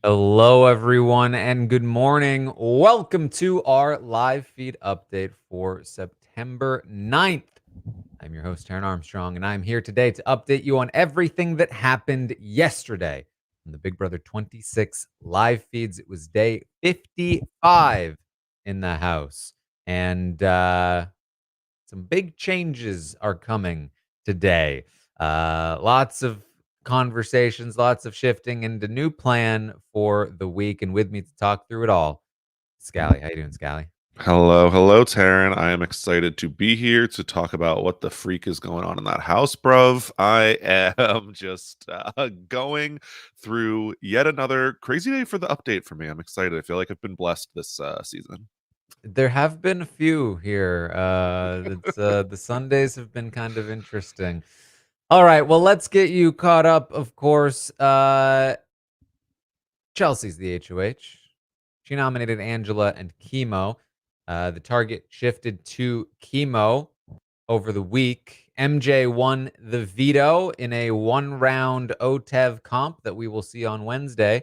Hello, everyone, and good morning. Welcome to our live feed update for September 9th. I'm your host, Taran Armstrong, and I'm here today to update you on everything that happened yesterday on the Big Brother 26 live feeds. It was day 55 in the house, and some big changes are coming today. Lots of conversations, lots of shifting, and a new plan for the week. And with me to talk through it all, Scally. How you doing, Scally? Hello, hello, Taryn. I am excited to be here to talk about what the freak is going on in that house, bruv. I am just going through yet another crazy day for the update for me. I'm excited. I feel like I've been blessed this season. There have been a few here. The Sundays have been kind of interesting. All right, well, let's get you caught up. Of course, Chelsea's the HOH. She nominated Angela and Chemo. The target shifted to Chemo over the week. MJ won the veto in a one-round OTEV comp that we will see on Wednesday.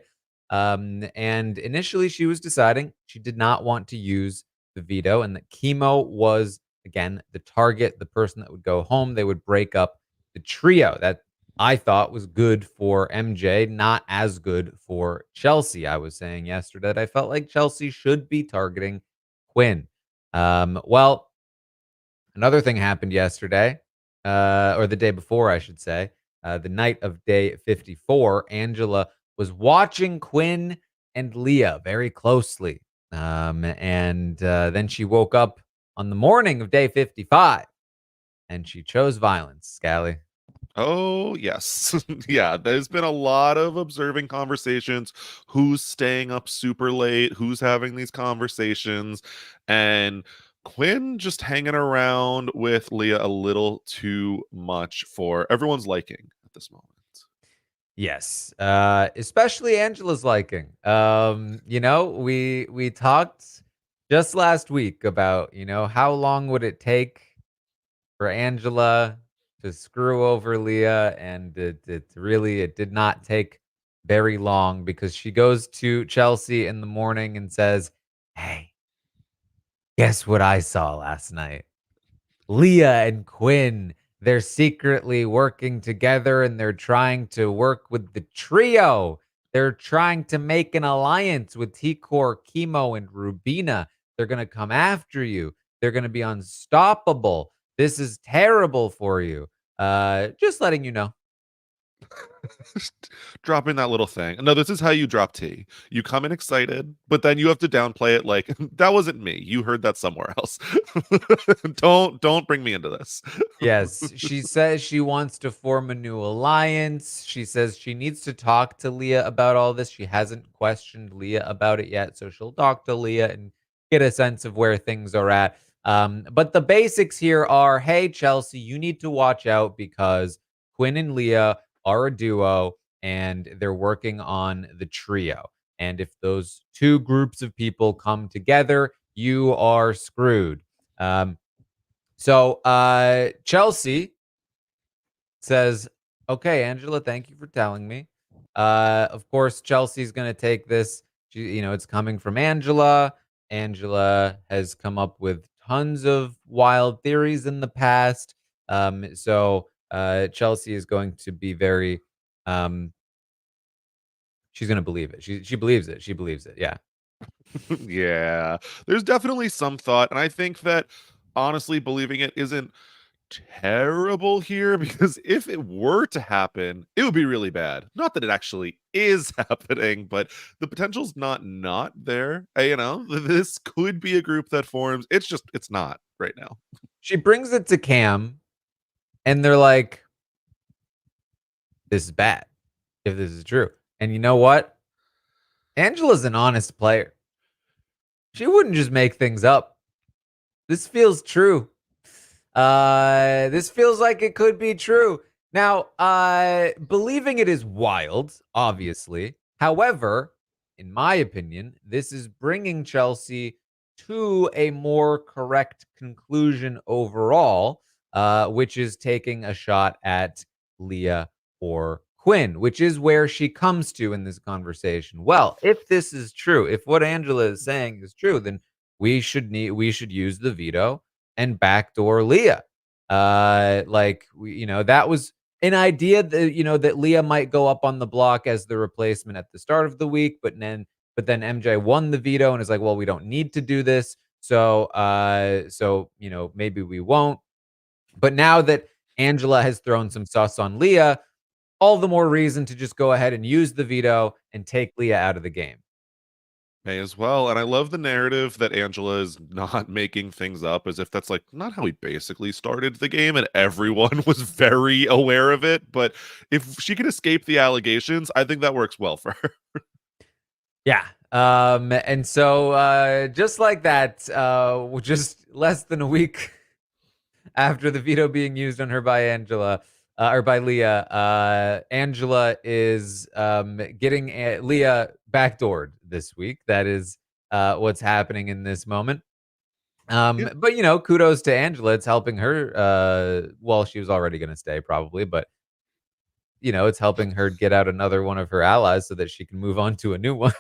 And initially, she was deciding she did not want to use the veto, and that Chemo was, again, the target, the person that would go home. They would break up the trio. That I thought was good for MJ, not as good for Chelsea. I was saying yesterday that I felt like Chelsea should be targeting Quinn. Well, another thing happened yesterday, or the day before, I should say. The night of day 54, Angela was watching Quinn and Leah very closely. And then she woke up on the morning of day 55 and she chose violence, Scally. Oh, yes. Yeah, there's been a lot of observing conversations. Who's staying up super late? Who's having these conversations? And Quinn just hanging around with Leah a little too much for everyone's liking at this moment. Yes, especially Angela's liking. We talked just last week about, how long would it take for Angela to screw over Leah, and it did not take very long because she goes to Chelsea in the morning and says, "Hey, guess what I saw last night? Leah and Quinn, they're secretly working together and they're trying to work with the trio. They're trying to make an alliance with T-Core, Chemo, and Rubina. They're going to come after you. They're going to be unstoppable. This is terrible for you. Just letting you know." Dropping that little thing. No, this is how you drop tea. You come in excited, but then you have to downplay it like that wasn't me. You heard that somewhere else. Don't bring me into this. Yes, she says she wants to form a new alliance. She says she needs to talk to Leah about all this. She hasn't questioned Leah about it yet, so she'll talk to Leah and get a sense of where things are at. But the basics here are, hey, Chelsea, you need to watch out because Quinn and Leah are a duo and they're working on the trio. And if those two groups of people come together, you are screwed. So Chelsea says, "Okay, Angela, thank you for telling me." Of course, Chelsea's going to take this. It's coming from Angela. Angela has come up with tons of wild theories in the past. So Chelsea is going to be very. Um, she's going to believe it. She believes it. She believes it. Yeah. Yeah, there's definitely some thought, and I think that honestly, believing it isn't terrible here because if it were to happen, it would be really bad. Not that it actually is happening, but the potential's not there. This could be a group that forms. It's not right now. She brings it to Cam, and they're like, "This is bad. If this is true." And you know what? Angela's an honest player. She wouldn't just make things up. This feels true. This feels like it could be true. Now, believing it is wild, obviously. However, in my opinion, this is bringing Chelsea to a more correct conclusion overall, which is taking a shot at Leah or Quinn, which is where she comes to in this conversation. Well, if this is true, if what Angela is saying is true, then we should use the veto and backdoor Leah. That was an idea that that Leah might go up on the block as the replacement at the start of the week, but then MJ won the veto and is like, well, we don't need to do this. So maybe we won't. But now that Angela has thrown some sauce on Leah, all the more reason to just go ahead and use the veto and take Leah out of the game. May as well. And I love the narrative that Angela is not making things up as if that's like not how we basically started the game and everyone was very aware of it. But if she can escape the allegations, I think that works well for her. Yeah. And so just like that, just less than a week after the veto being used on her by Angela or by Leah, Angela is getting Leah backdoored this week. That is what's happening in this moment. Yeah. But kudos to Angela. It's helping her. Well, she was already going to stay probably, but it's helping her get out another one of her allies so that she can move on to a new one.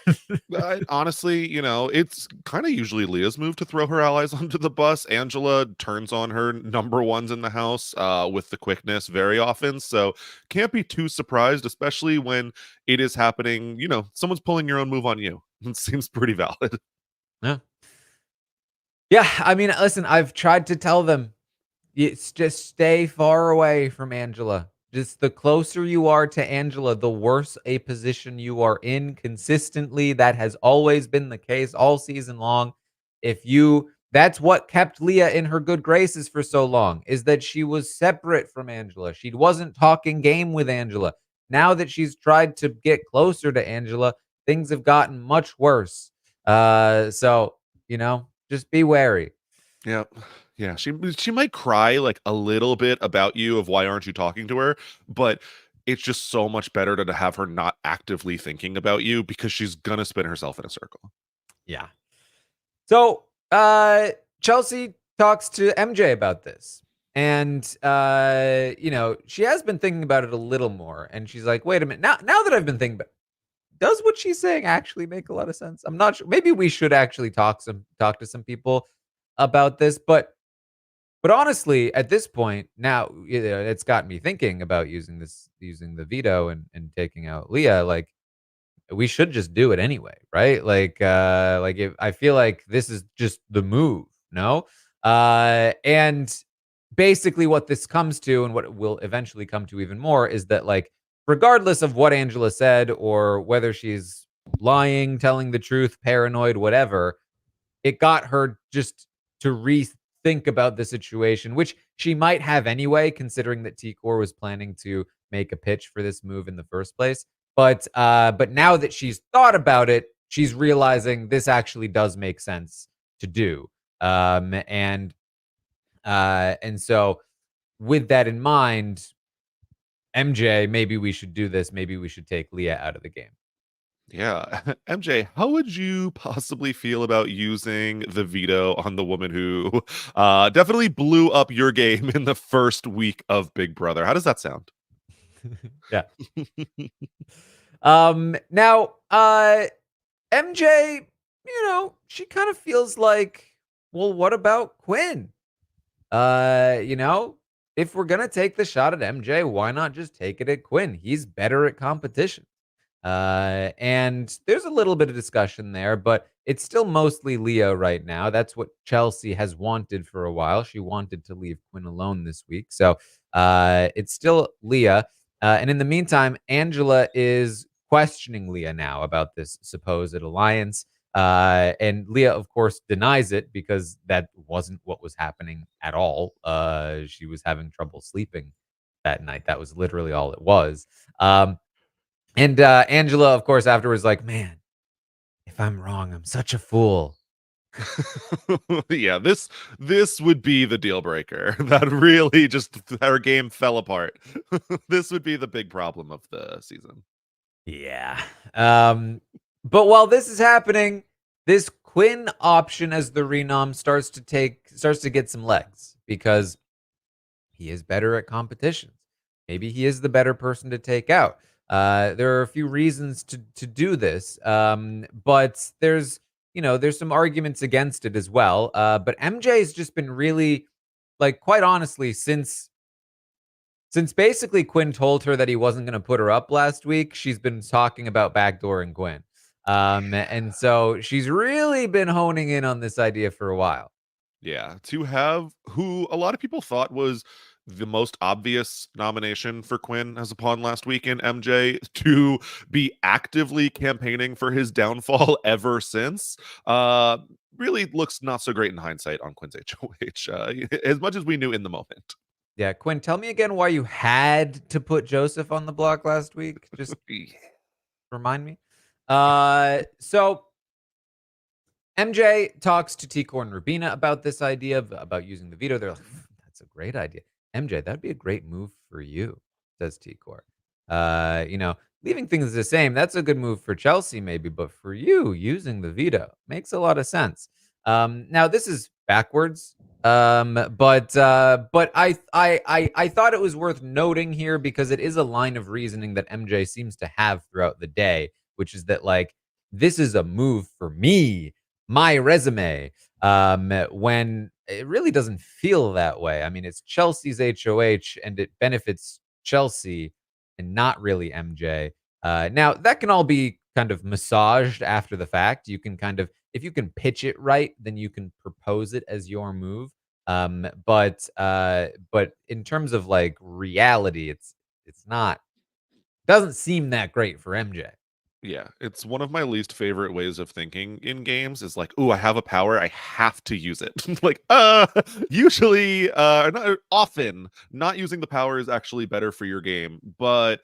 Honestly, it's kind of usually Leah's move to throw her allies onto the bus. Angela turns on her number ones in the house with the quickness very often. So can't be too surprised, especially when it is happening. Someone's pulling your own move on you. It seems pretty valid. Yeah. Yeah. I mean, listen, I've tried to tell them, it's just stay far away from Angela. Just the closer you are to Angela, the worse a position you are in consistently. That has always been the case all season long. That's what kept Leah in her good graces for so long, is that she was separate from Angela. She wasn't talking game with Angela. Now that she's tried to get closer to Angela, things have gotten much worse. Just be wary. Yeah. Yeah, she might cry like a little bit about you of why aren't you talking to her, but it's just so much better to have her not actively thinking about you because she's gonna spin herself in a circle. Yeah. So, Chelsea talks to MJ about this. And she has been thinking about it a little more. And she's like, wait a minute. Now that I've been thinking about, does what she's saying actually make a lot of sense? I'm not sure. Maybe we should actually talk to some people about this. But honestly, at this point, now it's got me thinking about using the veto and taking out Leah. Like, we should just do it anyway, right? Like if I feel like this is just the move, no? And basically what this comes to and what it will eventually come to even more is that, like, regardless of what Angela said or whether she's lying, telling the truth, paranoid, whatever, it got her just to rethink about the situation, which she might have anyway, considering that T-Core was planning to make a pitch for this move in the first place. But now that she's thought about it, she's realizing this actually does make sense to do. And so with that in mind, MJ, maybe we should do this. Maybe we should take Leah out of the game. Yeah. MJ, how would you possibly feel about using the veto on the woman who definitely blew up your game in the first week of Big Brother? How does that sound? Yeah. Now, MJ, she kind of feels like, well, what about Quinn? If we're gonna take the shot at MJ, why not just take it at Quinn? He's better at competition. And there's a little bit of discussion there, but it's still mostly Leah right now. That's what Chelsea has wanted for a while. She wanted to leave Quinn alone this week. So it's still Leah. And in the meantime, Angela is questioning Leah now about this supposed alliance. And Leah, of course, denies it because that wasn't what was happening at all. She was having trouble sleeping that night. That was literally all it was. And Angela, of course, afterwards, like, man, if I'm wrong, I'm such a fool. Yeah, this would be the deal breaker. That really just our game fell apart. This would be the big problem of the season. Yeah. But while this is happening, this Quinn option as the renom starts to get some legs because he is better at competitions. Maybe he is the better person to take out. There are a few reasons to do this, but there's some arguments against it as well. But MJ's just been really, like, quite honestly, since basically Quinn told her that he wasn't going to put her up last week, she's been talking about Backdoor and Quinn. And so she's really been honing in on this idea for a while. Yeah, to have who a lot of people thought was the most obvious nomination for Quinn as a pawn last weekend, MJ, to be actively campaigning for his downfall ever since, really looks not so great in hindsight on Quinn's HOH, as much as we knew in the moment. Yeah, Quinn, tell me again why you had to put Joseph on the block last week. Just remind me. So MJ talks to T-Core and Rubina about this idea about using the veto. They're like, that's a great idea. MJ, that'd be a great move for you, says T-Core. Leaving things the same, that's a good move for Chelsea, maybe, but for you, using the veto makes a lot of sense. Now this is backwards. But I thought it was worth noting here because it is a line of reasoning that MJ seems to have throughout the day, which is that, like, this is a move for me, my resume, when it really doesn't feel that way. I mean, it's Chelsea's HOH and it benefits Chelsea and not really MJ. Now, that can all be kind of massaged after the fact. You can kind of, if you can pitch it right, then you can propose it as your move. But in terms of, like, reality, it's not, doesn't seem that great for MJ. Yeah, it's one of my least favorite ways of thinking in games is like, "Ooh, I have a power, I have to use it." Like, usually, not often, not using the power is actually better for your game, but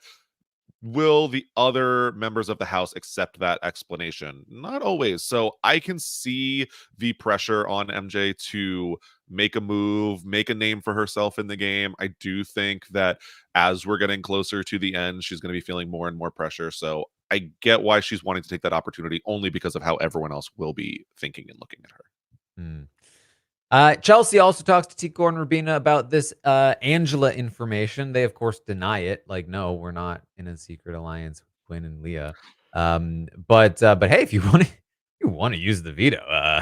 will the other members of the house accept that explanation? Not always. So I can see the pressure on MJ to make a move, make a name for herself in the game. I do think that as we're getting closer to the end, she's going to be feeling more and more pressure. So I get why she's wanting to take that opportunity only because of how everyone else will be thinking and looking at her. Hmm. Chelsea also talks to T-Core and Rubina about this Angela information. They, of course, deny it. Like, no, we're not in a secret alliance with Quinn and Leah. But hey, if you want to use the veto,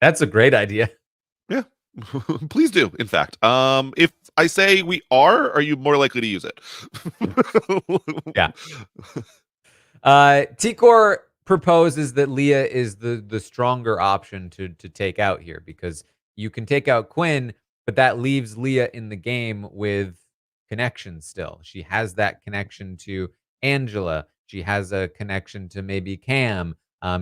that's a great idea. Yeah. Please do, in fact. If I say we are you more likely to use it? Yeah. T-Core proposes that Leah is the stronger option to take out here because you can take out Quinn, but that leaves Leah in the game with connection still. She has that connection to Angela. She has a connection to maybe Cam.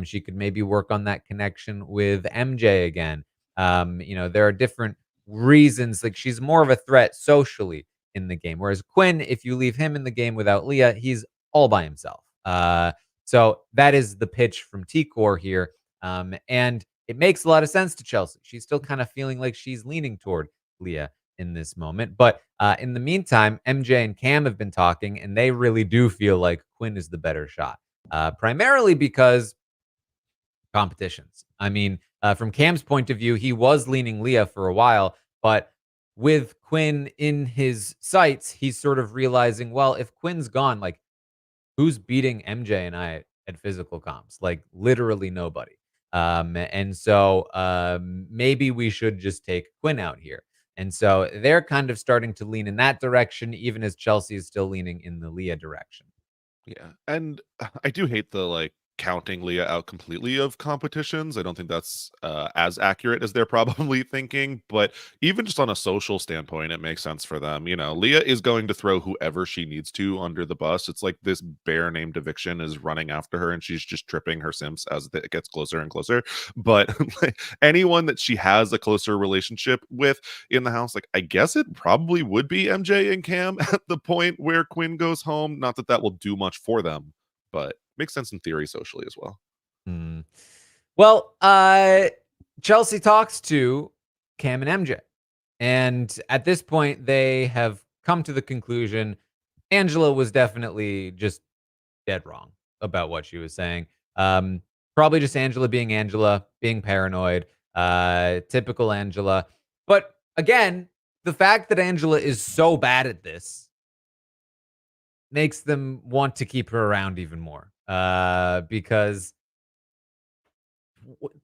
She could maybe work on that connection with MJ again. There are different reasons. Like, she's more of a threat socially in the game. Whereas Quinn, if you leave him in the game without Leah, he's all by himself. So that is the pitch from T-Core here. And it makes a lot of sense to Chelsea. She's still kind of feeling like she's leaning toward Leah in this moment. But in the meantime, MJ and Cam have been talking, and they really do feel like Quinn is the better shot. Primarily because competitions. I mean, from Cam's point of view, he was leaning Leah for a while, but with Quinn in his sights, he's sort of realizing, well, if Quinn's gone, like, who's beating MJ and I at physical comps? Like, literally nobody. And so maybe we should just take Quinn out here. And so they're kind of starting to lean in that direction, even as Chelsea is still leaning in the Leah direction. Yeah, and I do hate the, like, counting Leah out completely of competitions. I don't think that's, as accurate as they're probably thinking, but even just on a social standpoint, it makes sense for them. Leah is going to throw whoever she needs to under the bus. It's like this bear named Eviction is running after her, and she's just tripping her simps as it gets closer and closer. But like, anyone that she has a closer relationship with in the house, like, I guess it probably would be MJ and Cam at the point where Quinn goes home. Not that that will do much for them, but makes sense in theory socially as well. Hmm. Well, Chelsea talks to Cam and MJ. And at this point, they have come to the conclusion Angela was definitely just dead wrong about what she was saying. Probably just Angela being Angela, being paranoid, typical Angela. But again, the fact that Angela is so bad at this makes them want to keep her around even more, because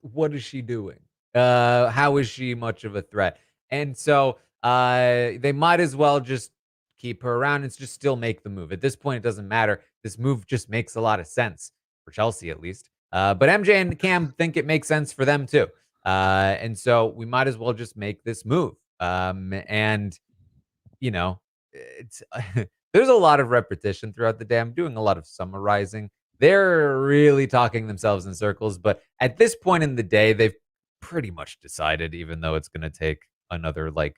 what is she doing? How is she much of a threat? And so they might as well just keep her around and just still make the move. At this point, it doesn't matter. This move just makes a lot of sense for Chelsea, at least. But MJ and Cam think it makes sense for them too. And so we might as well just make this move. And you know, it's there's a lot of repetition throughout the day. I'm doing a lot of summarizing. They're really talking themselves in circles, but at this point in the day, they've pretty much decided, even though it's going to take another like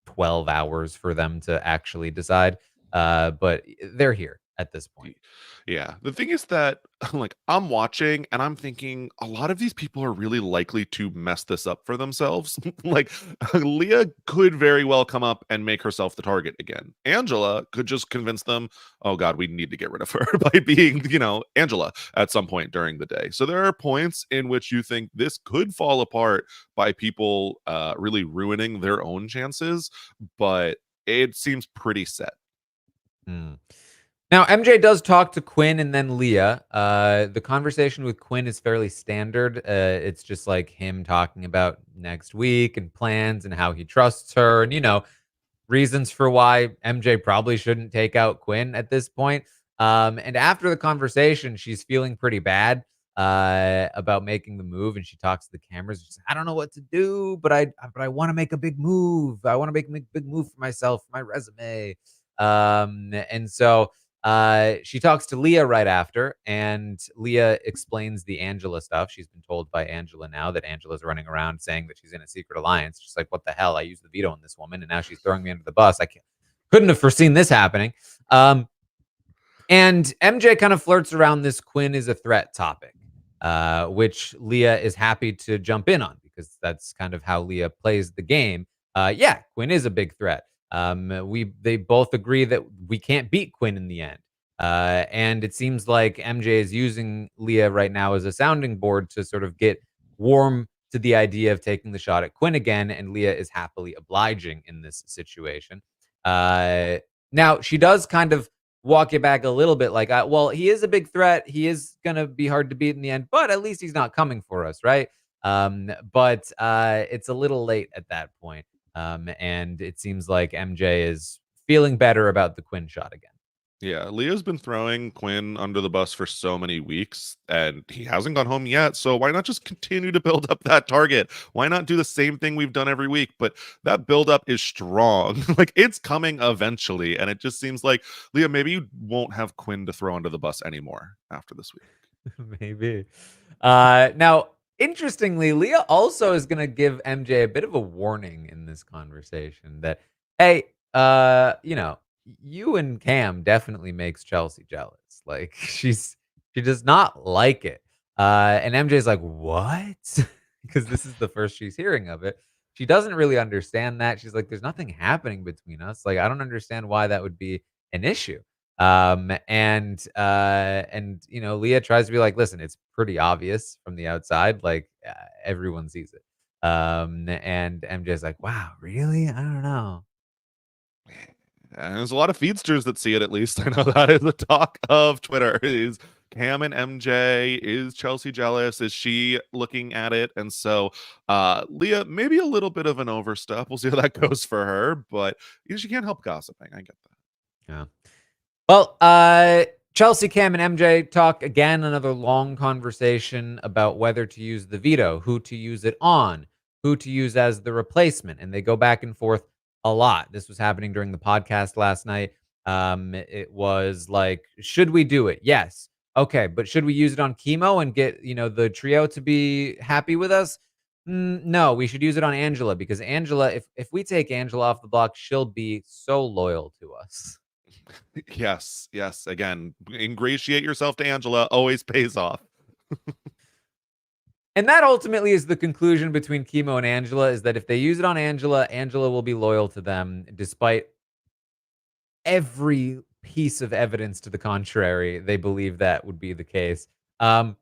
12 hours for them to actually decide. But they're here at this point. Yeah. The thing is that, like, I'm watching and I'm thinking a lot of these people are really likely to mess this up for themselves. Like, Leah could very well come up and make herself the target again. Angela could just convince them, oh God, we need to get rid of her by being, Angela at some point during the day. So there are points in which you think this could fall apart by people really ruining their own chances, but it seems pretty set. Hmm. Now, MJ does talk to Quinn and then Leah. The conversation with Quinn is fairly standard. It's just like him talking about next week and plans and how he trusts her and, reasons for why MJ probably shouldn't take out Quinn at this point. And after the conversation, she's feeling pretty bad about making the move, and she talks to the cameras. She's like, I don't know what to do, but I want to make a big move. I want to make a big move for myself, for my resume. And so she talks to Leah right after, and Leah explains the Angela stuff. She's been told by Angela now that Angela's running around saying that she's in a secret alliance. She's like, what the hell? I used the veto on this woman, and now she's throwing me under the bus. Couldn't have foreseen this happening. And MJ kind of flirts around this Quinn is a threat topic, which Leah is happy to jump in on because that's kind of how Leah plays the game. Yeah, Quinn is a big threat. They both agree that we can't beat Quinn in the end. And it seems like MJ is using Leah right now as a sounding board to sort of get warm to the idea of taking the shot at Quinn again. And Leah is happily obliging in this situation. Now, she does kind of walk it back a little bit like, well, he is a big threat. He is going to be hard to beat in the end, but at least he's not coming for us, right? But it's a little late at that point. And it seems like MJ is feeling better about the Quinn shot again. Yeah, Leo's been throwing Quinn under the bus for so many weeks, and he hasn't gone home yet. So why not just continue to build up that target? Why not do the same thing we've done every week? But that buildup is strong. Like, it's coming eventually, and it just seems like, Leah, maybe you won't have Quinn to throw under the bus anymore after this week. Maybe. Now, interestingly, Leah also is going to give MJ a bit of a warning in this conversation that, hey, you and Cam definitely makes Chelsea jealous. Like she does not like it. And MJ's like, what? Because this is the first she's hearing of it. She doesn't really understand that. She's like, there's nothing happening between us. Like, I don't understand why that would be an issue. And Leah tries to be like, listen, it's pretty obvious from the outside, like everyone sees it. And MJ's like, wow, really? I don't know. And there's a lot of feedsters that see it, at least. I know that is the talk of Twitter. Is Cam and MJ, is Chelsea jealous? Is she looking at it? And so Leah, maybe a little bit of an overstep. We'll see how that goes for her, but she can't help gossiping. I get that. Yeah. Well, Chelsea, Cam, and MJ talk again, another long conversation about whether to use the veto, who to use it on, who to use as the replacement. And they go back and forth a lot. This was happening during the podcast last night. It was like, should we do it? Yes. Okay. But should we use it on chemo and get, the trio to be happy with us? No, we should use it on Angela because Angela, if we take Angela off the block, she'll be so loyal to us. Yes. Again, ingratiate yourself to Angela always pays off. And that ultimately is the conclusion between Chemo and Angela, is that if they use it on Angela, Angela will be loyal to them despite every piece of evidence to the contrary. They believe that would be the case. And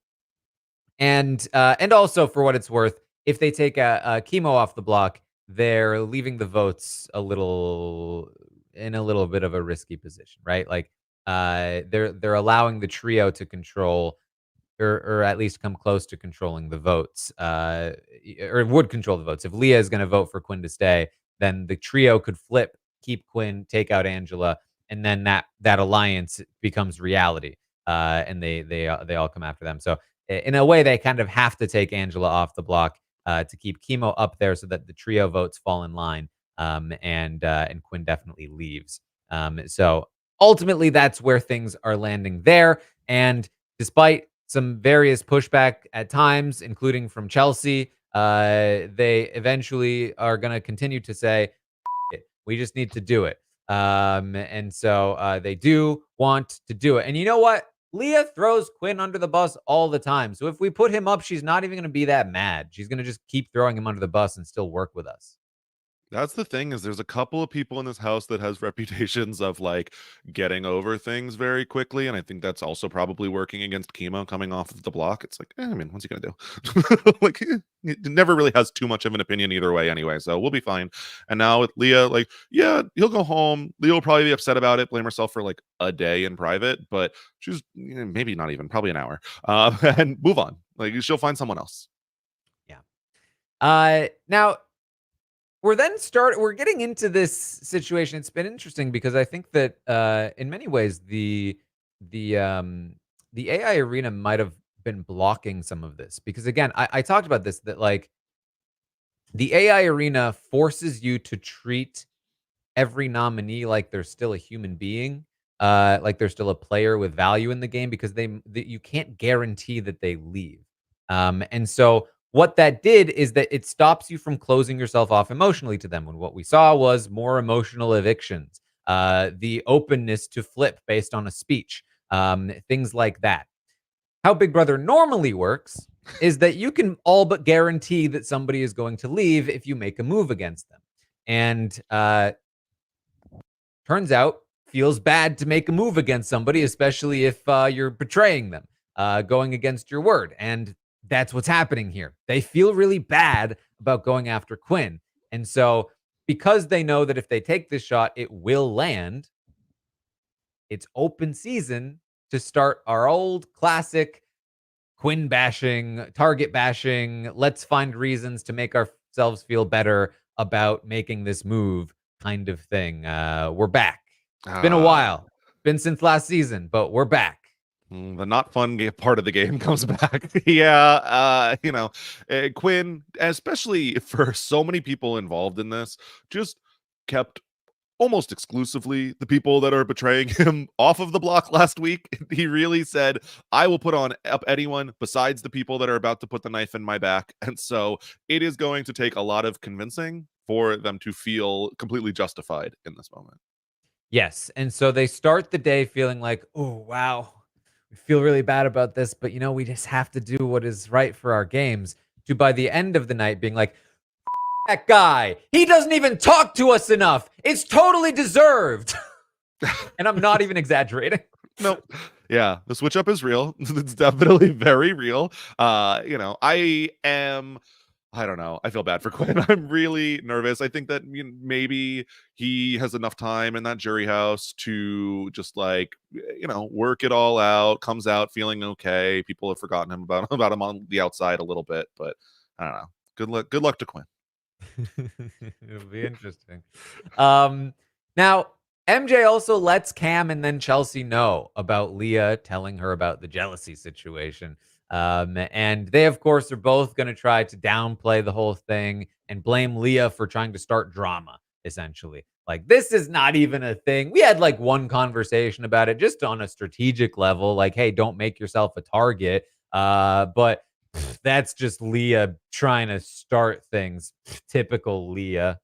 also, for what it's worth, if they take a Chemo off the block, they're leaving the votes in a little bit of a risky position, right? Like they're allowing the trio to control or at least come close to controlling the votes, or would control the votes. If Leah is going to vote for Quinn to stay, then the trio could flip, keep Quinn, take out Angela, and then that alliance becomes reality, and they all come after them. So in a way, they kind of have to take Angela off the block to keep Chemo up there, so that the trio votes fall in line, and Quinn definitely leaves. So ultimately, that's where things are landing there, and despite some various pushback at times, including from Chelsea, they eventually are going to continue to say, it. We just need to do it. And so they do want to do it. And you know what? Leah throws Quinn under the bus all the time. So if we put him up, she's not even going to be that mad. She's going to just keep throwing him under the bus and still work with us. That's the thing is there's a couple of people in this house that has reputations of like getting over things very quickly, and I think that's also probably working against Chemo coming off of the block. It's like, I mean, what's he gonna do? Like, it never really has too much of an opinion either way, anyway. So we'll be fine. And now with Leah, like, yeah, he'll go home. Leah will probably be upset about it, blame herself for like a day in private, but she's maybe not even, probably an hour, and move on. Like, she'll find someone else. Yeah. Now we're getting into this situation. It's been interesting because I think that in many ways the um the AI arena might have been blocking some of this, because again, I talked about this, that like the AI arena forces you to treat every nominee like they're still a human being, like they're still a player with value in the game, because you can't guarantee that they leave. And so what that did is that it stops you from closing yourself off emotionally to them. And what we saw was more emotional evictions, the openness to flip based on a speech, things like that. How Big Brother normally works is that you can all but guarantee that somebody is going to leave if you make a move against them. And turns out feels bad to make a move against somebody, especially if you're betraying them, going against your word. And that's what's happening here. They feel really bad about going after Quinn. And so, because they know that if they take this shot, it will land, it's open season to start our old classic Quinn bashing, target bashing. Let's find reasons to make ourselves feel better about making this move kind of thing. We're back. It's been a Ah. while. Been since last season, but we're back. The not fun part of the game comes back. Yeah, Quinn, especially for so many people involved in this, just kept almost exclusively the people that are betraying him off of the block last week. He really said, I will put on up anyone besides the people that are about to put the knife in my back. And so it is going to take a lot of convincing for them to feel completely justified in this moment. Yes. And so they start the day feeling like, oh, wow, we feel really bad about this, but we just have to do what is right for our games. To by the end of the night being like, that guy, he doesn't even talk to us enough. It's totally deserved. And I'm not even exaggerating. No. Yeah, the switch up is real. It's definitely very real. I don't know. I feel bad for Quinn. I'm really nervous. I think that maybe he has enough time in that jury house to just like, work it all out, comes out feeling okay. People have forgotten him about him on the outside a little bit, but I don't know. Good luck to Quinn. It'll be interesting. Now MJ also lets Cam and then Chelsea know about Leah telling her about the jealousy situation. And they, of course, are both going to try to downplay the whole thing and blame Leah for trying to start drama, essentially. Like, this is not even a thing. We had like one conversation about it just on a strategic level, like, hey, don't make yourself a target. But that's just Leah trying to start things. Typical Leah.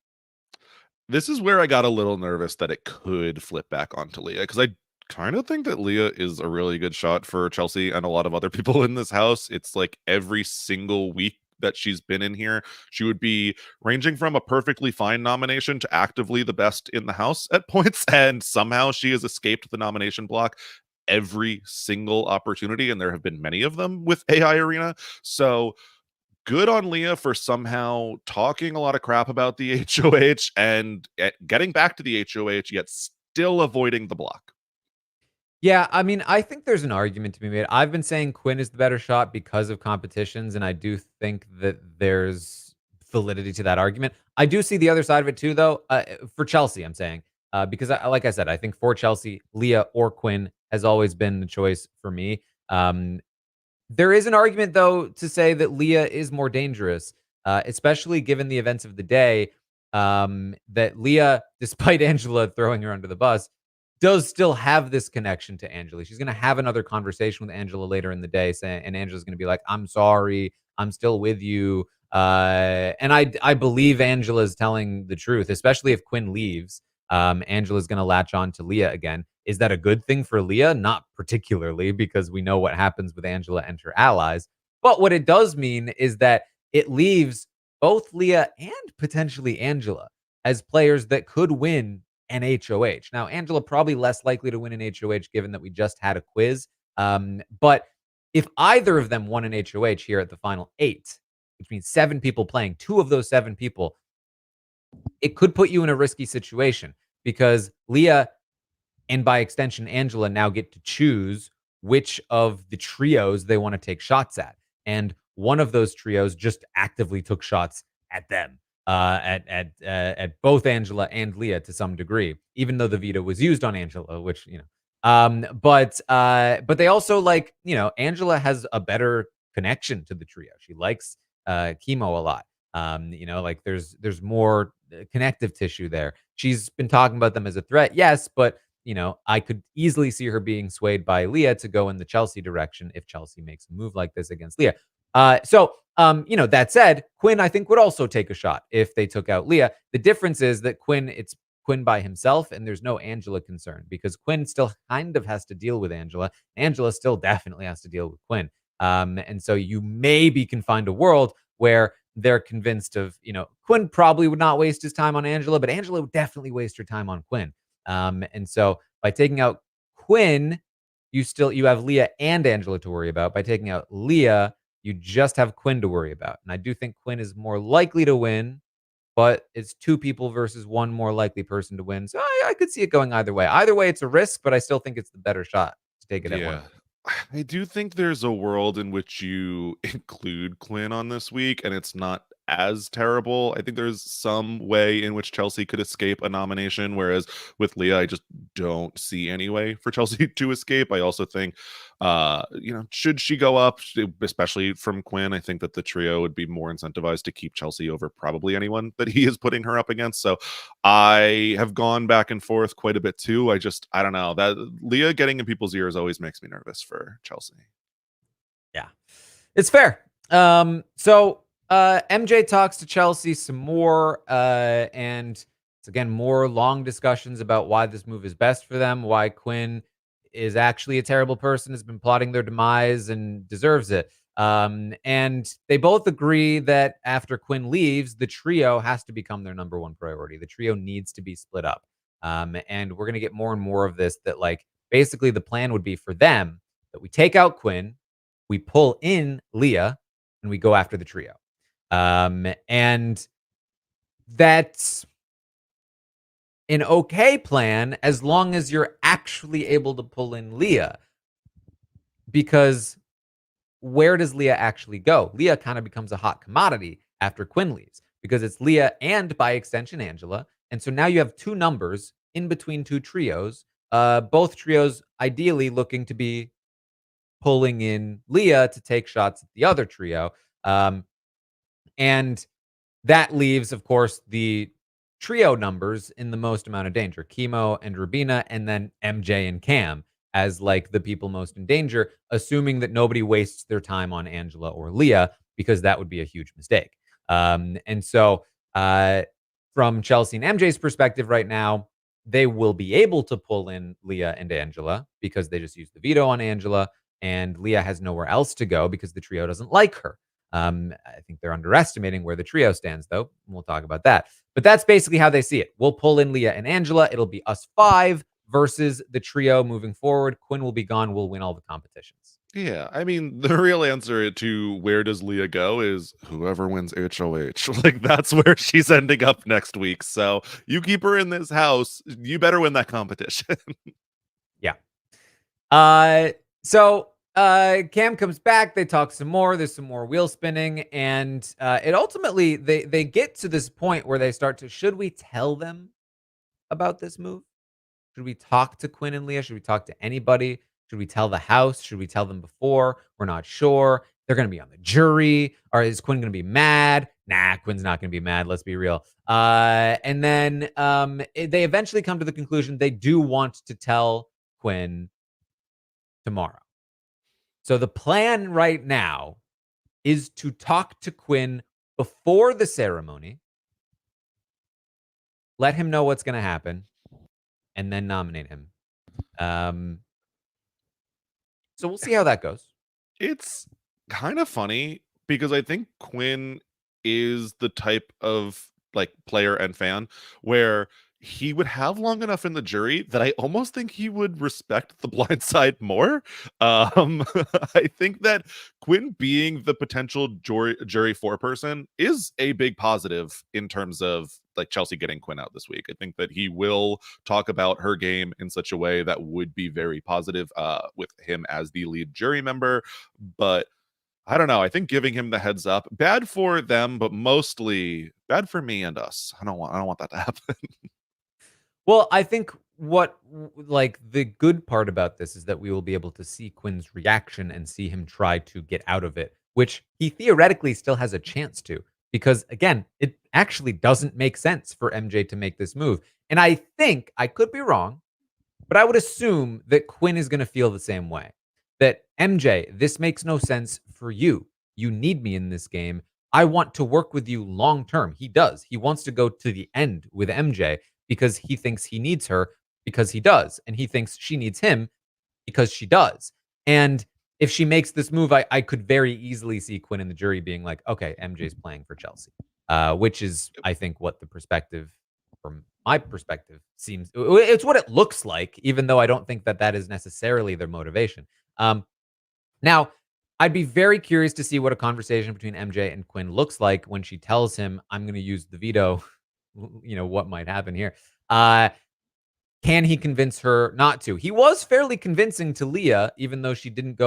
This is where I got a little nervous that it could flip back onto Leah, because I kind of think that Leah is a really good shot for Chelsea and a lot of other people in this house. It's like every single week that she's been in here, she would be ranging from a perfectly fine nomination to actively the best in the house at points, and somehow she has escaped the nomination block every single opportunity, and there have been many of them with AI Arena. So good on Leah for somehow talking a lot of crap about the HOH and getting back to the HOH, yet still avoiding the block. Yeah, I mean, I think there's an argument to be made. I've been saying Quinn is the better shot because of competitions, and I do think that there's validity to that argument. I do see the other side of it too, though. For Chelsea, I'm saying because, like I said, I think for Chelsea, Leah or Quinn has always been the choice for me. Um, there is an argument, though, to say that Leah is more dangerous, especially given the events of the day. That Leah, despite Angela throwing her under the bus, does still have this connection to Angela. She's going to have another conversation with Angela later in the day, saying, and Angela's going to be like, "I'm sorry, I'm still with you." And I believe Angela's telling the truth, especially if Quinn leaves. Angela's going to latch on to Leah again. Is that a good thing for Leah? Not particularly, because we know what happens with Angela and her allies. But what it does mean is that it leaves both Leah and potentially Angela as players that could win an HOH. Now, Angela probably less likely to win an HOH given that we just had a quiz. But if either of them won an HOH here at the final 8, which means 7 people playing, 2 of those 7 people, it could put you in a risky situation because Leah and by extension, Angela now get to choose which of the trios they want to take shots at. And one of those trios just actively took shots at them, at both Angela and Leah to some degree, even though the veto was used on Angela, which but they also like Angela has a better connection to the trio. She likes chemo a lot. Like there's more connective tissue there. She's been talking about them as a threat, yes, but I could easily see her being swayed by Leah to go in the Chelsea direction if Chelsea makes a move like this against Leah. That said, Quinn, I think, would also take a shot if they took out Leah. The difference is that it's Quinn by himself, and there's no Angela concern because Quinn still kind of has to deal with Angela. Angela still definitely has to deal with Quinn. And so you maybe can find a world where they're convinced of, Quinn probably would not waste his time on Angela, but Angela would definitely waste her time on Quinn. And so by taking out Quinn, you have Leah and Angela to worry about. By taking out Leah, you just have Quinn to worry about. And I do think Quinn is more likely to win, but it's 2 people versus 1 more likely person to win. So I could see it going either way. Either way, it's a risk, but I still think it's the better shot to take it at one Yeah. of them. I do think there's a world in which you include Quinn on this week and it's not as terrible. I think there's some way in which Chelsea could escape a nomination, whereas with Leah, I just don't see any way for Chelsea to escape. I also think, should she go up, especially from Quinn, I think that the trio would be more incentivized to keep Chelsea over probably anyone that he is putting her up against. So I have gone back and forth quite a bit too. I don't know that Leah getting in people's ears always makes me nervous for Chelsea. Yeah. It's fair. MJ talks to Chelsea some more, and it's again more long discussions about why this move is best for them, why Quinn is actually a terrible person, has been plotting their demise and deserves it. And they both agree that after Quinn leaves, the trio has to become their number one priority. The trio needs to be split up. And we're gonna get more and more of this that like basically the plan would be for them that we take out Quinn, we pull in Leah, and we go after the trio. And that's an okay plan as long as you're actually able to pull in Leah. Because where does Leah actually go? Leah kind of becomes a hot commodity after Quinn leaves because it's Leah and by extension Angela. And so now you have 2 numbers in between 2 trios, both trios ideally looking to be pulling in Leah to take shots at the other trio. And that leaves, of course, the trio numbers in the most amount of danger. Chemo and Rubina, and then MJ and Cam as like the people most in danger, assuming that nobody wastes their time on Angela or Leah, because that would be a huge mistake. And so from Chelsea and MJ's perspective right now, they will be able to pull in Leah and Angela because they just used the veto on Angela, and Leah has nowhere else to go because the trio doesn't like her. I think they're underestimating where the trio stands, though. We'll talk about that. But that's basically how they see it. We'll pull in Leah and Angela. It'll be us 5 versus the trio moving forward. Quinn will be gone. We'll win all the competitions. Yeah, I mean, the real answer to where does Leah go is whoever wins HOH. Like, that's where she's ending up next week. So you keep her in this house, you better win that competition. Yeah. Cam comes back, they talk some more, there's some more wheel spinning, and it ultimately they get to this point where they start to, should we tell them about this move? Should we talk to Quinn and Leah? Should we talk to anybody? Should we tell the house? Should we tell them before? We're not sure. They're going to be on the jury. Or is Quinn going to be mad? Nah, Quinn's not going to be mad. Let's be real. And then they eventually come to the conclusion they do want to tell Quinn tomorrow. So the plan right now is to talk to Quinn before the ceremony, let him know what's going to happen, and then nominate him. So we'll see how that goes. It's kind of funny because I think Quinn is the type of like player and fan where he would have long enough in the jury that I almost think he would respect the blind side more. I think that Quinn being the potential jury foreperson is a big positive in terms of like Chelsea getting Quinn out this week. I think that he will talk about her game in such a way that would be very positive with him as the lead jury member. But I don't know. I think giving him the heads up, bad for them, but mostly bad for me and us. I don't want that to happen. Well, I think like the good part about this is that we will be able to see Quinn's reaction and see him try to get out of it, which he theoretically still has a chance to. Because again, it actually doesn't make sense for MJ to make this move. And I think I could be wrong, but I would assume that Quinn is going to feel the same way. That MJ, this makes no sense for you. You need me in this game. I want to work with you long term. He does. He wants to go to the end with MJ because he thinks he needs her because he does. And he thinks she needs him because she does. And if she makes this move, I could very easily see Quinn and the jury being like, okay, MJ's playing for Chelsea, which is, I think, what the perspective from my perspective seems it's what it looks like, even though I don't think that that is necessarily their motivation. Now, I'd be very curious to see what a conversation between MJ and Quinn looks like when she tells him, I'm going to use the veto. What might happen here. Can he convince her not to? He was fairly convincing to Leah, even though she didn't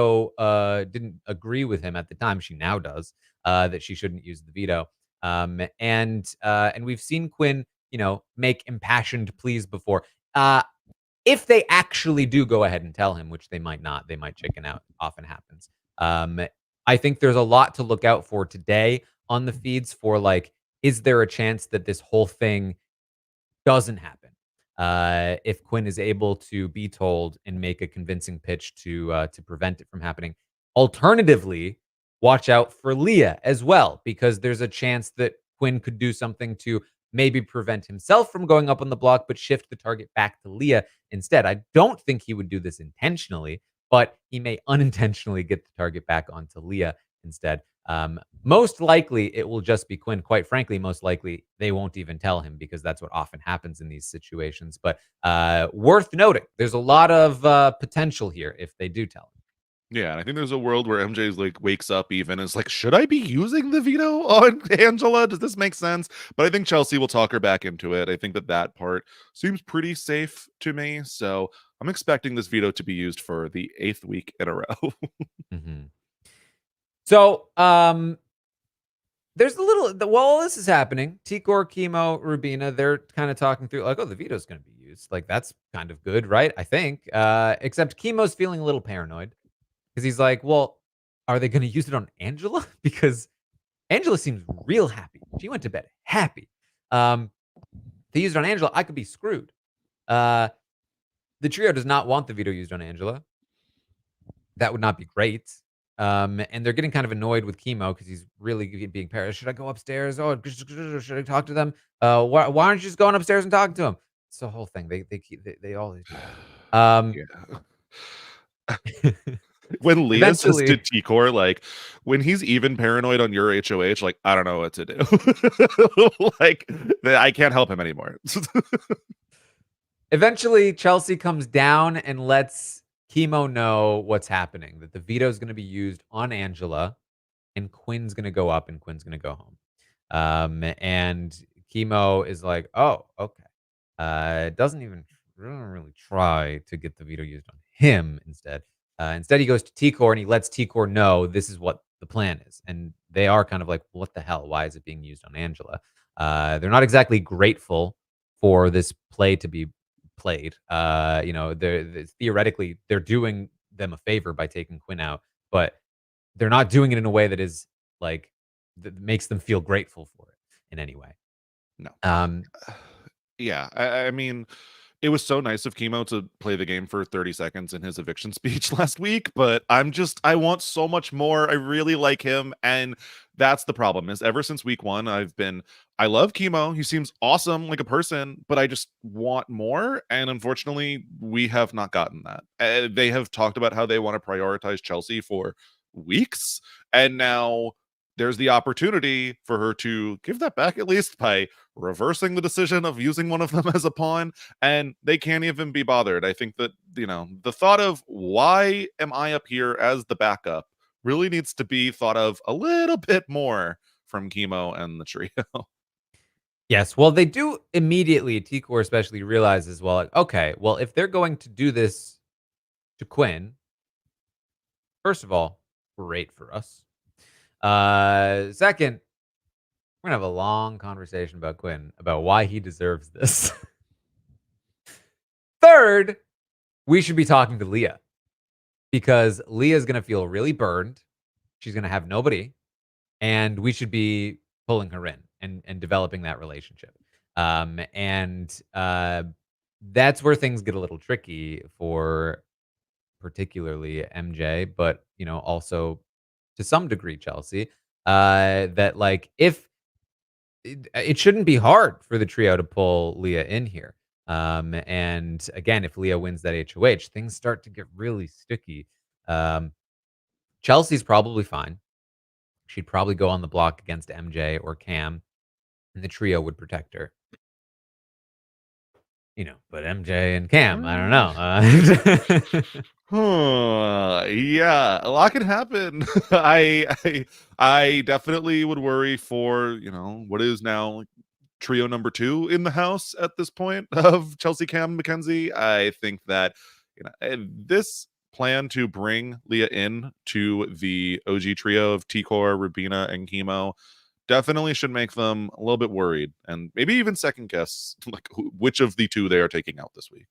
agree with him at the time. She now does, that she shouldn't use the veto. And we've seen Quinn, make impassioned pleas before. If they actually do go ahead and tell him, which they might not, they might chicken out. Often happens. I think there's a lot to look out for today on the feeds for like, is there a chance that this whole thing doesn't happen? If Quinn is able to be told and make a convincing pitch to prevent it from happening. Alternatively, watch out for Leah as well, because there's a chance that Quinn could do something to maybe prevent himself from going up on the block, but shift the target back to Leah instead. I don't think he would do this intentionally, but he may unintentionally get the target back onto Leah instead. Most likely, it will just be Quinn. Quite frankly, most likely they won't even tell him because that's what often happens in these situations. But worth noting, there's a lot of potential here if they do tell him. Yeah, and I think there's a world where MJ's like wakes up even and is like, should I be using the veto on Angela? Does this make sense? But I think Chelsea will talk her back into it. I think that part seems pretty safe to me. So I'm expecting this veto to be used for the 8th week in a row. Mm-hmm. So, there's a little while all this is happening, Tikor, Chemo, Rubina, they're kind of talking through like, oh, the veto's going to be used. Like, that's kind of good, right? I think. Except Chemo's feeling a little paranoid because he's like, well, are they going to use it on Angela? Because Angela seems real happy. She went to bed happy. If they use it on Angela, I could be screwed. The trio does not want the veto used on Angela. That would not be great. And they're getting kind of annoyed with Chemo because he's really being paranoid. Should I go upstairs? Oh, should I talk to them? Why aren't you just going upstairs and talking to them? It's the whole thing. They always do that. Yeah. When Leah says to Eventually, Tikor, like, when he's even paranoid on your HOH, like, I don't know what to do. Like, I can't help him anymore. eventually, Chelsea comes down and lets Chemo know what's happening. That the veto is going to be used on Angela, and Quinn's going to go up, and Quinn's going to go home. And Chemo is like, oh, okay. Doesn't even really try to get the veto used on him instead. Instead, he goes to T-Core and he lets T-Core know this is what the plan is. And they are kind of like, what the hell? Why is it being used on Angela? They're not exactly grateful for this play to be played. Theoretically, they're doing them a favor by taking Quinn out, but they're not doing it in a way that is like that makes them feel grateful for it in any way. No. Um, Yeah, I mean, it was so nice of Chemo to play the game for 30 seconds in his eviction speech last week, but I want so much more. I really like him, and that's the problem. Is ever since week 1, I love Chemo. He seems awesome like a person, but I just want more, and unfortunately, we have not gotten that. They have talked about how they want to prioritize Chelsea for weeks, and now there's the opportunity for her to give that back at least by reversing the decision of using one of them as a pawn, and they can't even be bothered. I think that, the thought of why am I up here as the backup really needs to be thought of a little bit more from Chemo and the trio. yes, well, they do immediately, T-Core especially realizes, well, like, okay, well, if they're going to do this to Quinn, first of all, great for us. Second, we're gonna have a long conversation about Quinn, about why he deserves this. Third, we should be talking to Leah because Leah's gonna feel really burned. She's gonna have nobody, and we should be pulling her in and developing that relationship. That's where things get a little tricky for particularly MJ, but also to some degree Chelsea. That like if it shouldn't be hard for the trio to pull Leah in here. And again, if Leah wins that HOH, things start to get really sticky. Um, Chelsea's probably fine. She'd probably go on the block against MJ or Cam, and the trio would protect her. But MJ and Cam, I don't know. Yeah, a lot can happen. I definitely would worry for, what is now like trio number 2 in the house at this point of Chelsea, Cam, Mackenzie. I think that this plan to bring Leah in to the OG trio of T-Core, Rubina, and Chemo definitely should make them a little bit worried and maybe even second guess like which of the 2 they are taking out this week.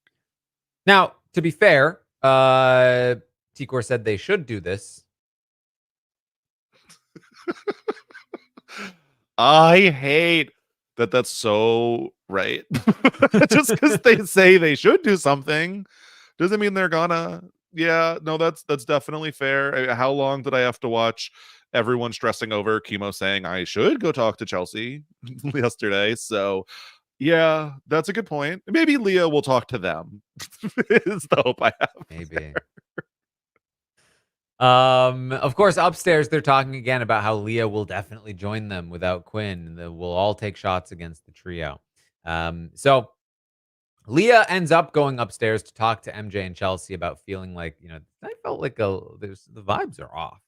Now, to be fair, T-Core said they should do this. I hate that that's so right. Just because they say they should do something doesn't mean they're gonna. Yeah, no, that's definitely fair. How long did I have to watch everyone stressing over Chemo saying I should go talk to Chelsea yesterday? So yeah, that's a good point. Maybe Leah will talk to them. Is the hope I have. Maybe. Of course, upstairs they're talking again about how Leah will definitely join them without Quinn. We'll all take shots against the trio. So Leah ends up going upstairs to talk to MJ and Chelsea about feeling like, I felt like there's the vibes are off.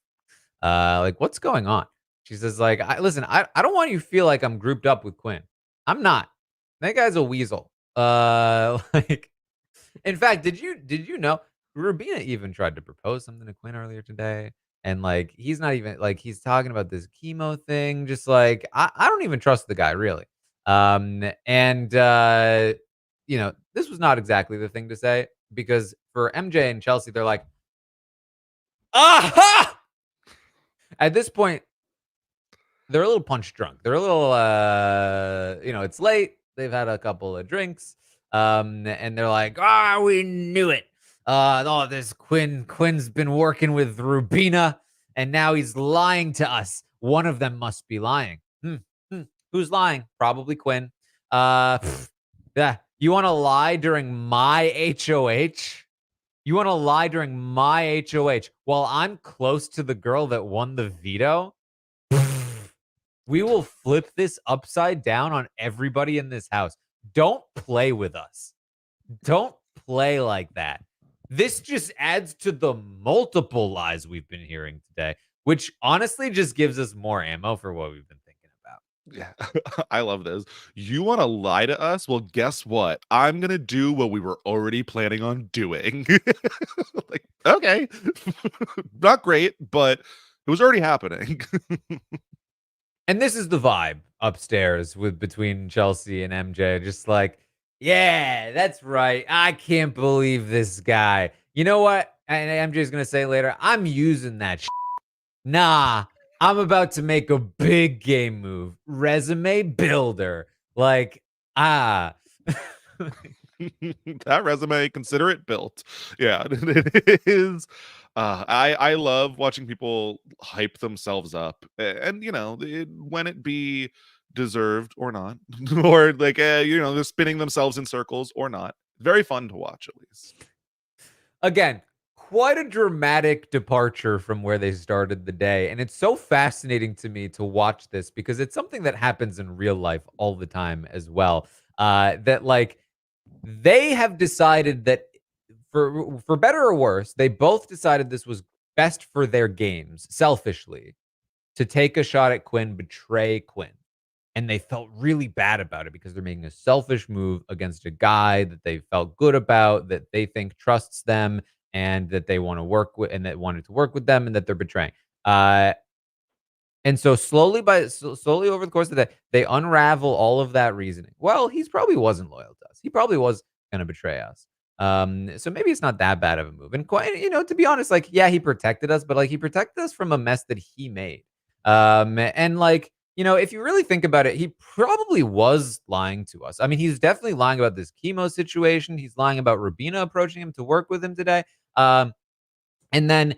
Like what's going on? She says, like, I don't want you to feel like I'm grouped up with Quinn. I'm not. That guy's a weasel. Like in fact, did you know Rubina even tried to propose something to Quinn earlier today? And like he's not even like he's talking about this chemo thing. Just like I don't even trust the guy really. And this was not exactly the thing to say because for MJ and Chelsea, they're like, aha! At this point, they're a little punch drunk. They're a little it's late. They've had a couple of drinks. And they're like, we knew it. This Quinn's been working with Rubina, and now he's lying to us. One of them must be lying. Who's lying? Probably Quinn. Yeah. You want to lie during my HOH? You want to lie during my HOH while I'm close to the girl that won the veto? We will flip this upside down on everybody in this house. Don't play with us. Don't play like that. This just adds to the multiple lies we've been hearing today, which honestly just gives us more ammo for what we've been thinking about. Yeah, I love this. You want to lie to us? Well, guess what? I'm gonna do what we were already planning on doing. Like, okay, not great, but it was already happening. And this is the vibe upstairs with between Chelsea and MJ. Just like, yeah, that's right. I can't believe this guy. You know what? And MJ's gonna say later, I'm using that. Nah, I'm about to make a big game move. Resume builder. Like, ah. That resume, consider it built. Yeah, it is. I love watching people hype themselves up, and when it be deserved or not, or like they're spinning themselves in circles or not. Very fun to watch, at least. Again, quite a dramatic departure from where they started the day. And it's so fascinating to me to watch this because it's something that happens in real life all the time as well. That like they have decided that for better or worse, they both decided this was best for their games, selfishly, to take a shot at Quinn, betray Quinn. And they felt really bad about it because they're making a selfish move against a guy that they felt good about, that they think trusts them, and that they want to work with, and that wanted to work with them, and that they're betraying. Uh, and so slowly over the course of the day, they unravel all of that reasoning. Well, he's probably wasn't loyal to us. He probably was going to betray us. So maybe it's not that bad of a move. And quite, to be honest, like, yeah, he protected us, but like he protected us from a mess that he made. And like, if you really think about it, he probably was lying to us. I mean, he's definitely lying about this chemo situation. He's lying about Rubina approaching him to work with him today. And then,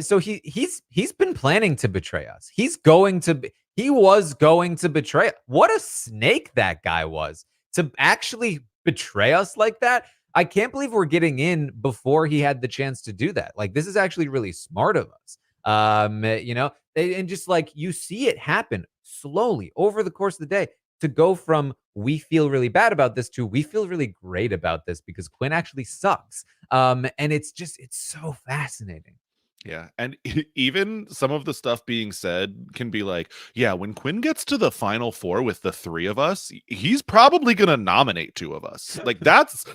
so he's been planning to betray us. He was going to betray. What a snake that guy was to actually betray us like that. I can't believe we're getting in before he had the chance to do that. Like, this is actually really smart of us. And just like you see it happen slowly over the course of the day to go from we feel really bad about this to we feel really great about this because Quinn actually sucks. And it's so fascinating. Yeah, and even some of the stuff being said can be like, yeah, when Quinn gets to the final four with the three of us, he's probably gonna nominate two of us. Like that's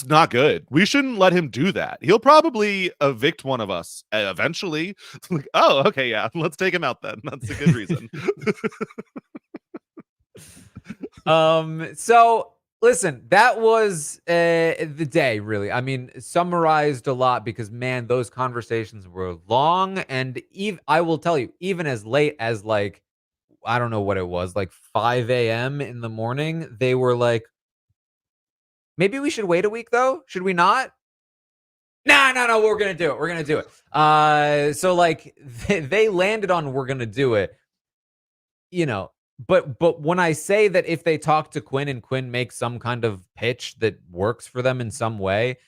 not good. We shouldn't let him do that. He'll probably evict one of us eventually. Like, oh, okay, yeah, let's take him out then. That's a good reason. So listen, that was the day, really. I mean, summarized a lot because man, those conversations were long, and I will tell you, even as late as like I don't know what it was, like 5 a.m. in the morning, they were like, maybe we should wait a week though. Should we not? No, no, no, we're gonna do it. We're gonna do it. So like they landed on we're gonna do it. You know, but when I say that if they talk to Quinn and Quinn makes some kind of pitch that works for them in some way,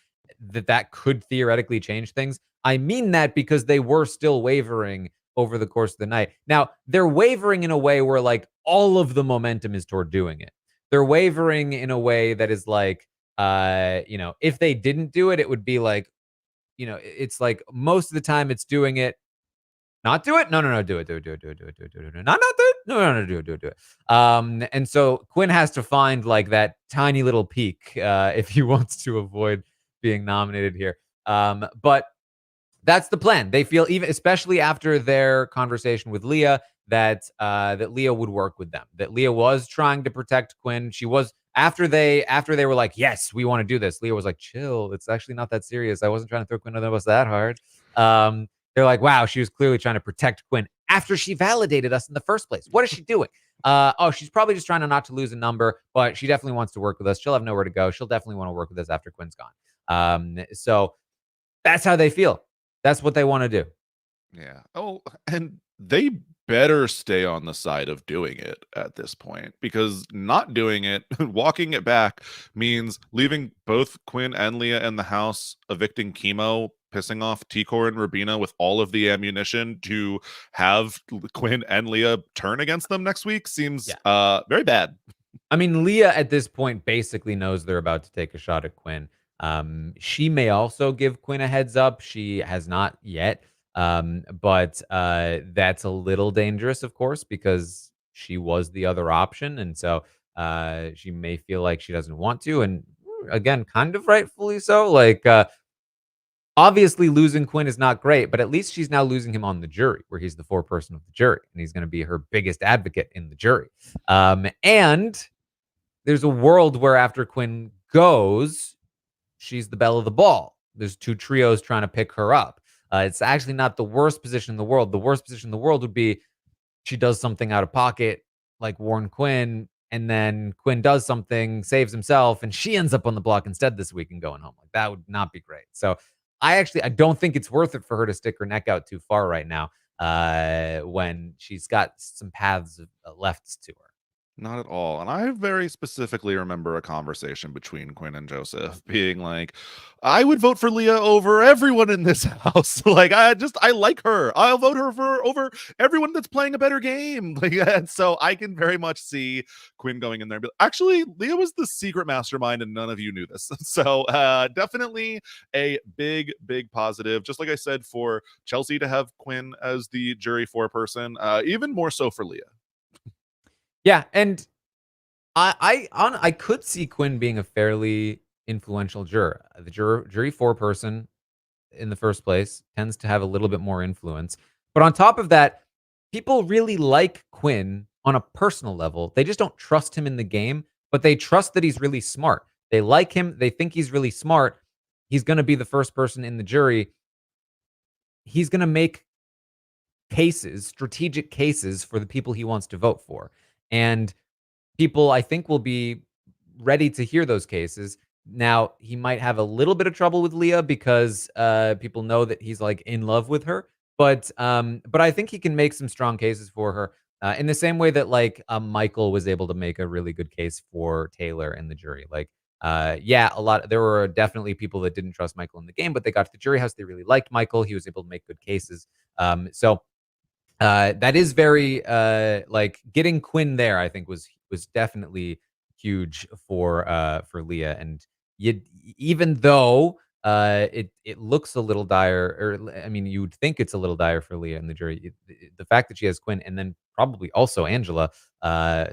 that could theoretically change things. I mean that because they were still wavering over the course of the night. Now, they're wavering in a way where like all of the momentum is toward doing it. They're wavering in a way that is like if they didn't do it, it would be like, it's like most of the time it's doing it not do it? No, no, no, do it, do it, do it, do it, do it, do it, do it, do it. Not do it? No, no, no, do it, do it, do it. And so Quinn has to find like that tiny little peak if he wants to avoid being nominated here. But that's the plan. They feel even, especially after their conversation with Leah, that Leah would work with them. That Leah was trying to protect Quinn. She was after they were like, yes, we want to do this. Leah was like, chill. It's actually not that serious. I wasn't trying to throw Quinn under the bus that hard. They're like, wow, she was clearly trying to protect Quinn after she validated us in the first place. What is she doing? She's probably just trying to not to lose a number, but she definitely wants to work with us. She'll have nowhere to go. She'll definitely want to work with us after Quinn's gone. So that's how they feel. That's what they want to do. Yeah. Oh, and they better stay on the side of doing it at this point because not doing it, walking it back means leaving both Quinn and Leah in the house, evicting chemo, pissing off T-Core and Rubina with all of the ammunition to have Quinn and Leah turn against them next week seems very bad. I mean, Leah at this point basically knows they're about to take a shot at Quinn. She may also give Quinn a heads up. She has not yet. But that's a little dangerous, of course, because she was the other option, and so she may feel like she doesn't want to, and again, kind of rightfully so. Like, obviously, losing Quinn is not great, but at least she's now losing him on the jury, where he's the foreperson of the jury, and he's going to be her biggest advocate in the jury. And there's a world where after Quinn goes, she's the belle of the ball. There's two trios trying to pick her up. It's actually not the worst position in the world. The worst position in the world would be she does something out of pocket, like Warren Quinn, and then Quinn does something, saves himself, and she ends up on the block instead this week and going home. Like, that would not be great. So I don't think it's worth it for her to stick her neck out too far right now, when she's got some paths left to her. Not at all. And I very specifically remember a conversation between Quinn and Joseph being like, I would vote for Leah over everyone in this house. Like, I like her. I'll vote her for over everyone that's playing a better game. Like, and so I can very much see Quinn going in there and be like, actually, Leah was the secret mastermind and none of you knew this. So definitely a big, big positive. Just like I said, for Chelsea to have Quinn as the jury foreperson, even more so for Leah. Yeah, and I could see Quinn being a fairly influential juror. The jury foreperson in the first place tends to have a little bit more influence. But on top of that, people really like Quinn on a personal level. They just don't trust him in the game, but they trust that he's really smart. They like him. They think he's really smart. He's going to be the first person in the jury. He's going to make cases, strategic cases for the people he wants to vote for. And people, I think, will be ready to hear those cases. Now, he might have a little bit of trouble with Leah because people know that he's like in love with her. But I think he can make some strong cases for her in the same way that like Michael was able to make a really good case for Taylor in the jury. Like, yeah, there were definitely people that didn't trust Michael in the game, but they got to the jury house. They really liked Michael. He was able to make good cases. So that is very like getting Quinn there, I think was definitely huge for Leah. And you, even though it looks a little dire, or I mean, you would think it's a little dire for Leah in the jury. The fact that she has Quinn and then probably also Angela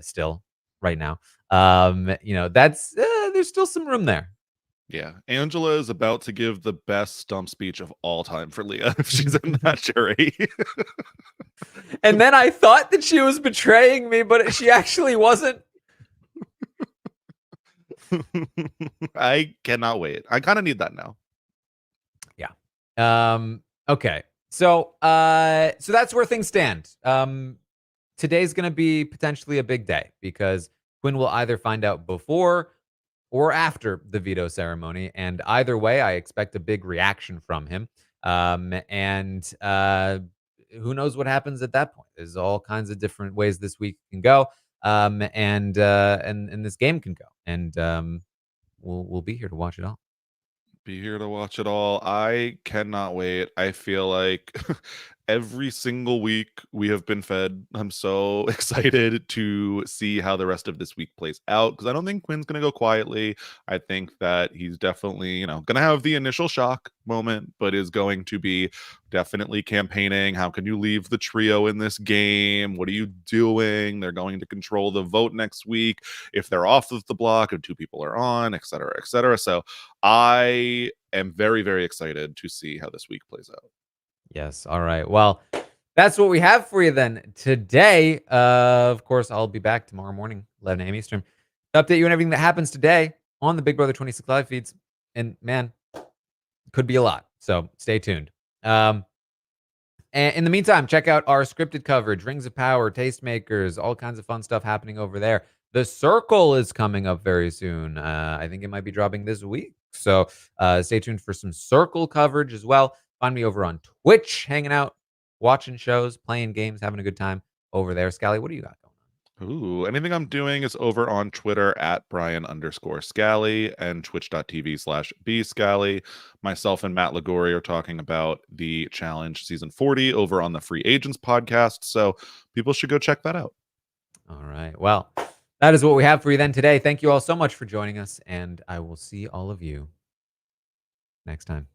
still right now, that's there's still some room there. Yeah, Angela is about to give the best stump speech of all time for Leah if she's in that jury. And then I thought that she was betraying me, but she actually wasn't. I cannot wait. I kind of need that now. Yeah. Okay. So that's where things stand. Today's going to be potentially a big day because Quinn will either find out before or after the veto ceremony, and either way, I expect a big reaction from him. And who knows what happens at that point? There's all kinds of different ways this week can go, and this game can go, and we'll be here to watch it all. Be here to watch it all. I cannot wait. I feel like every single week we have been fed. I'm so excited to see how the rest of this week plays out because I don't think Quinn's going to go quietly. I think that he's definitely, going to have the initial shock moment, but is going to be definitely campaigning. How can you leave the trio in this game? What are you doing? They're going to control the vote next week if they're off of the block, if two people are on, et cetera, et cetera. So I am very, very excited to see how this week plays out. Yes. All right. Well, that's what we have for you then today. Of course, I'll be back tomorrow morning, 11 a.m. Eastern, to update you on everything that happens today on the Big Brother 26 live feeds. And man, could be a lot. So stay tuned. And in the meantime, check out our scripted coverage, Rings of Power, Tastemakers, all kinds of fun stuff happening over there. The Circle is coming up very soon. I think it might be dropping this week. So stay tuned for some Circle coverage as well. Find me over on Twitch, hanging out, watching shows, playing games, having a good time over there. Scally, what do you got going on? Ooh, anything I'm doing is over on Twitter at Brian_Scally and twitch.tv/bscally. Myself and Matt Ligori are talking about the challenge season 40 over on the Free Agents podcast. So people should go check that out. All right. Well, that is what we have for you then today. Thank you all so much for joining us, and I will see all of you next time.